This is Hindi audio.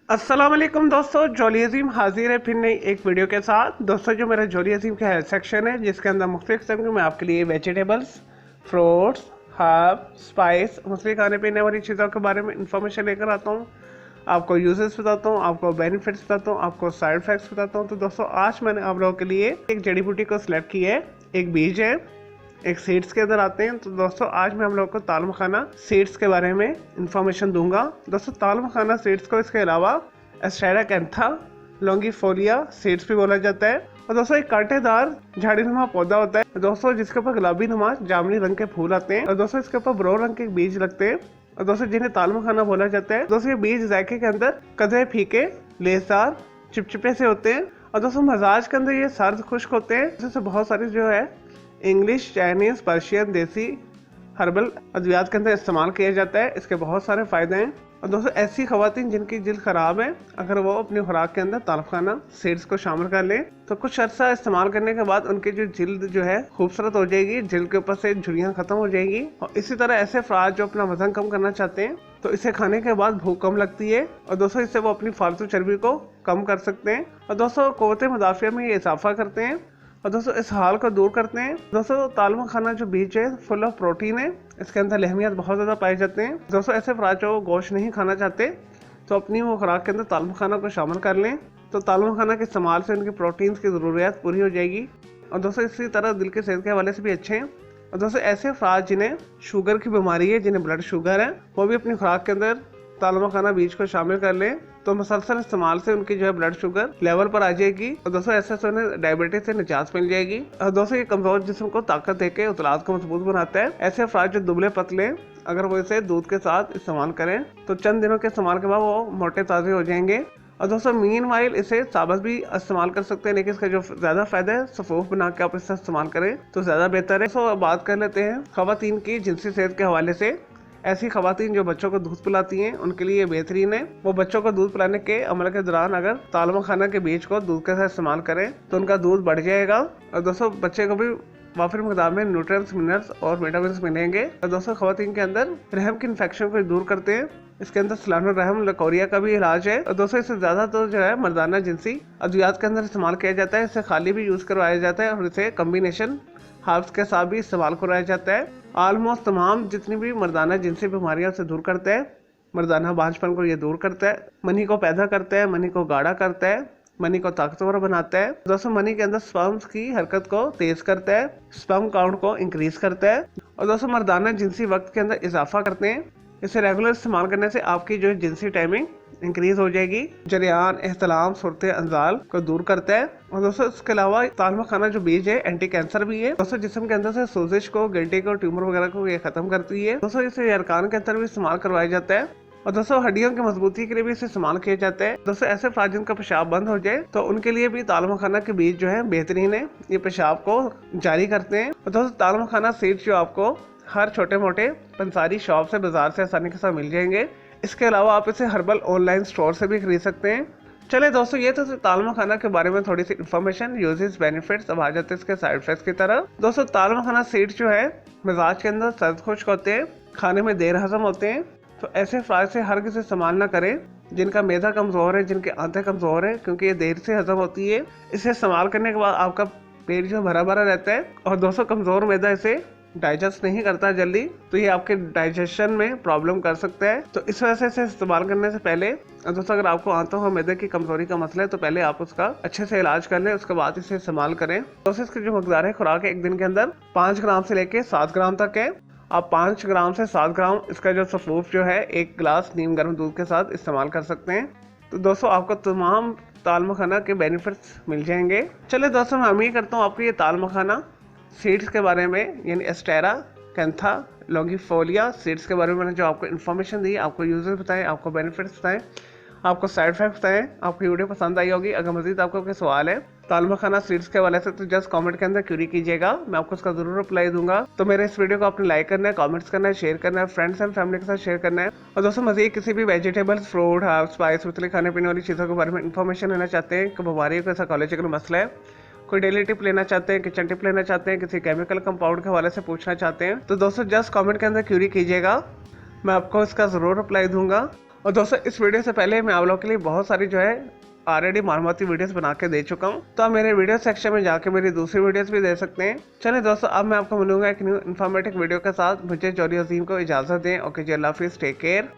अस्सलाम वालेकुम दोस्तों, जॉली अजीम हाजिर है फिर नई एक वीडियो के साथ। दोस्तों, जो मेरा जॉली अजीम का हेल्थ सेक्शन है जिसके अंदर मुख्तलिफ किस्म के मैं आपके लिए वेजिटेबल्स, फ्रूट्स, हर्ब, स्पाइस, मुख्तलिफ खाने पीने वाली चीज़ों के बारे में इंफॉर्मेशन लेकर आता हूँ। आपको यूजेस बताता हूँ, आपको बेनिफिट्स बताता हूँ, आपको साइड इफेक्ट्स बताता हूँ। तो दोस्तों, आज मैंने आप लोगों के लिए एक जड़ी बूटी को सिलेक्ट की है, एक बीज है, एक सीड्स के अंदर आते हैं। तो दोस्तों, आज मैं हम लोग को ताल मखाना सीड्स के बारे में इंफॉर्मेशन दूंगा। दोस्तों, ताल मखाना सीड्स को इसके अलावा एस्टेरा कैंथा, लॉन्गीफोलिया सीड्स भी बोला जाता है। और दोस्तों, एक कांटेदार झाड़ीनुमा पौधा होता है दोस्तों, जिसके ऊपर गुलाबी नुमा जामुनी रंग के फूल आते हैं। और दोस्तों, इसके ऊपर ब्राउन रंग के बीज लगते हैं। और दोस्तों, जिन्हें ताल मखाना बोला जाता है। दोस्तों, ये बीज जायके के अंदर कदरे फीके, लेसदार, चिपचिपे से होते हैं। और दोस्तों, मजाज के अंदर ये सर्द खुश्क होते हैं। जिससे बहुत सारी जो है इंग्लिश, चाइनीज, पर्शियन, देसी हर्बल अद्वियात के अंदर इस्तेमाल किया जाता है। इसके बहुत सारे फायदे हैं। और दोस्तों, ऐसी खवातीन जिनकी जिल्द खराब है, अगर वो अपनी खुराक के अंदर ताल मखाना सीड्स को शामिल कर लें तो कुछ अर्सा इस्तेमाल करने के बाद उनकी जो जिल्द जो है खूबसूरत हो जाएगी, जिल्द के ऊपर से झुर्रियां खत्म हो जाएगी। और इसी तरह ऐसे अफराद जो अपना वजन कम करना चाहते हैं तो इसे खाने के बाद भूख कम लगती है। और दोस्तों, इससे वो अपनी फालतू चर्बी को कम कर सकते हैं। और दोस्तों, क़ुव्वत मुदाफ़िया में ये इजाफा करते हैं। और दोस्तों, इस हाल को दूर करते हैं। दोस्तों, ताल मखाना जो बीज है फुल ऑफ प्रोटीन है, इसके अंदर लहमियत बहुत ज़्यादा पाए जाते हैं। दोस्तों, ऐसे अफराद जो गोश्त नहीं खाना चाहते तो अपनी वो खुराक के अंदर ताल मखाना को शामिल कर लें। तो ताल मखाना के इस्तेमाल से उनकी प्रोटीन की ज़रूरियात पूरी हो जाएगी। और दोस्तों, इसी तरह दिल की सेहत के हवाले से भी अच्छे हैं। और दोस्तों, ऐसे अफराद जिन्हें शुगर की बीमारी है, जिन्हें ब्लड शुगर है, वो भी अपनी खुराक के अंदर ताल मखाना बीज को शामिल कर लें तो मुसलसल इस्तेमाल से उनकी जो है ब्लड शुगर लेवल पर आ जाएगी। और दोस्तों, ऐसे से उन्हें डायबिटीज से निजात मिल जाएगी। और दोस्तों, ये कमजोर जिस्म को ताकत देके उतलात को मजबूत बनाता है। ऐसे अफराद जो दुबले पतले, अगर वो इसे दूध के साथ इस्तेमाल करें तो चंद दिनों के इस्तेमाल के बाद वो मोटे ताज़े हो जाएंगे। और दोस्तों, मीनवाइल इसे साबत भी इस्तेमाल कर सकते हैं, लेकिन इसका जो ज़्यादा फायदा है सफूफ बना के आप इसे इस्तेमाल करें तो ज़्यादा बेहतर है। तो बात कर लेते हैं खवातीन की जिनसी सेहत के हवाले से। ऐसी खवातीन जो बच्चों को दूध पिलाती हैं उनके लिए बेहतरीन है। वो बच्चों को दूध पिलाने के अमल के दौरान अगर ताल मखाना के बीज को दूध के साथ इस्तेमाल करें तो उनका दूध बढ़ जाएगा। और दोस्तों, बच्चे को भी वाफिर मकदार में न्यूट्रिएंट्स, मिनरल्स और विटामिन्स मिलेंगे। और दोस्तों, खवातीन के अंदर रहम की इन्फेक्शन को दूर करते हैं। इसके अंदर सलानुर रहम लकोरिया का भी इलाज है। और दोस्तों, इससे ज्यादा तो जो है मर्दाना जिनसी अद्वियात के अंदर इस्तेमाल किया जाता है। इसे खाली भी यूज करवाया जाता है और इसे कम्बिनेशन हर्ब्स के साथ भी इस्तेमाल कराया जाता है। ऑलमोस्ट तमाम जितनी भी मर्दाना जिनसी बीमारियां से दूर करता है। मर्दाना बांझपन को ये दूर करता है, मनी को पैदा करता है, मनी को गाढ़ा करता है, मनी को ताकतवर बनाता है। दोस्तों, मनी के अंदर स्पर्म्स की हरकत को तेज करता है, स्पर्म काउंट को इंक्रीज करता है। और दोस्तों, मर्दाना जिनसी वक्त के अंदर इजाफा करते हैं। इसे रेगुलर इस्तेमाल करने से आपकी जो जिनसी टाइमिंग इंक्रीज हो जाएगी, जरियान, एहतलाम, सूरत अंजाल को दूर करता है। और दोस्तों, इसके अलावा ताल मखाना जो बीज है एंटी कैंसर भी है। दोस्तों, जिस्म के अंदर से सोजिश को, गिल्टी को, ट्यूमर वगैरह को ये खत्म करती है। दोस्तों, इसे अरकान के अंदर भी इस्तेमाल करवाया जाता है। और दोस्तों, हड्डियों की मजबूती के लिए भी इसे इस्तेमाल किया जाता है। दोस्तों, ऐसे अफराद जिनका पेशाब बंद हो जाए तो उनके लिए भी ताल मखाना के बीज जो है बेहतरीन है, ये पेशाब को जारी करते हैं। और दोस्तों, ताल मखाना सीड्स जो आपको हर छोटे मोटे पंसारी शॉप से, बाजार से आसानी के साथ मिल जाएंगे। इसके अलावा आप इसे हर्बल ऑनलाइन स्टोर से भी खरीद सकते हैं। चले दोस्तों, ये तो ताल मखाना के बारे में थोड़ी सी इन्फॉर्मेशन, यूजेस, बेनिफिट्स। अब आ जाते हैं इसके साइड इफेक्ट्स की तरफ। दोस्तों, ताल मखाना सीड्स जो है मिजाज के अंदर सर्द खुश्क होते हैं, खाने में देर हजम होते हैं। तो ऐसे अफराद से हर किसी इस्तेमाल ना करें जिनका मैदा कमजोर है, जिनके आंतें कमजोर है, क्योंकि ये देर से हजम होती है। इसे इस्तेमाल करने के बाद आपका पेट जो भरा भरा रहता है। और दोस्तों, कमजोर मैदा इसे डाइजेस्ट नहीं करता जल्दी, तो ये आपके डाइजेशन में प्रॉब्लम कर सकता है। तो इस वजह से इसे इस्तेमाल करने से पहले दोस्तों, अगर आपको आंतों और मैदे की कमजोरी का मसला है तो पहले आप उसका अच्छे से इलाज कर लें, उसके बाद इसे इस्तेमाल करें। दोस्तों, इसकी जो मकदार है खुराक है एक दिन के अंदर 5 ग्राम से लेके 7 ग्राम तक है। आप 5 ग्राम से 7 ग्राम इसका जो सफूफ जो है 1 गिलास नीम गर्म दूध के साथ इस्तेमाल कर सकते हैं। तो दोस्तों, आपको तमाम ताल मखाना के बेनिफिट्स मिल जाएंगे। चलिए दोस्तों, मैं उम्मीद करता हूँ आपको ये ताल मखाना सीड्स के बारे में, यानी एस्टेरा कैंथा, लॉन्गीफोलिया सीड्स के बारे में मैंने जो आपको इन्फॉर्मेशन दी, आपको यूजेस बताएं, आपको बेनिफिट्स बताएं, आपको साइड इफेक्ट्स बताएं, आपको वीडियो पसंद आई होगी। अगर मजीद आपको कोई सवाल है ताल मखाना सीड्स के वाले से तो जस्ट कमेंट के अंदर क्यूरी कीजिएगा, मैं आपको उसका जरूर रिप्लाई दूंगा। तो मेरे इस वीडियो को आपने लाइक करना है, कमेंट्स करना है, शेयर करना है, फ्रेंड्स एंड फैमिली के साथ शेयर करना है। और दोस्तों, मजीद किसी भी वेजिटेबल्स, फ्रूट, हर्ब, स्पाइस, मुख्तलिफ खाने पीने वाली चीज़ों के बारे में इन्फॉर्मेशन लेना चाहते हैं, कि बीमारी का साइकोलॉजिकल मसला है, कोई डेली टिप लेना चाहते हैं, किचन टिप लेना चाहते हैं, किसी केमिकल कंपाउंड के हवाले से पूछना चाहते हैं, तो दोस्तों जस्ट कमेंट के अंदर क्यूरी कीजिएगा, मैं आपको इसका ज़रूर रिप्लाई दूंगा। और दोस्तों इस वीडियो से पहले मैं आप लोगों के लिए बहुत सारी जो है ऑलरेडी मालूमाती वीडियोस बना के दे चुका हूँ, तो आप मेरे वीडियो सेक्शन में जाके मेरी दूसरी वीडियोस भी दे सकते हैं। चलिए दोस्तों, अब मैं आपको मिलूंगा एक न्यू इन्फॉर्मेटिव वीडियो के साथ। मुझे जॉली अजीम को इजाजत दें। ओके जी, अल्लाह हाफिज़, टेक केयर।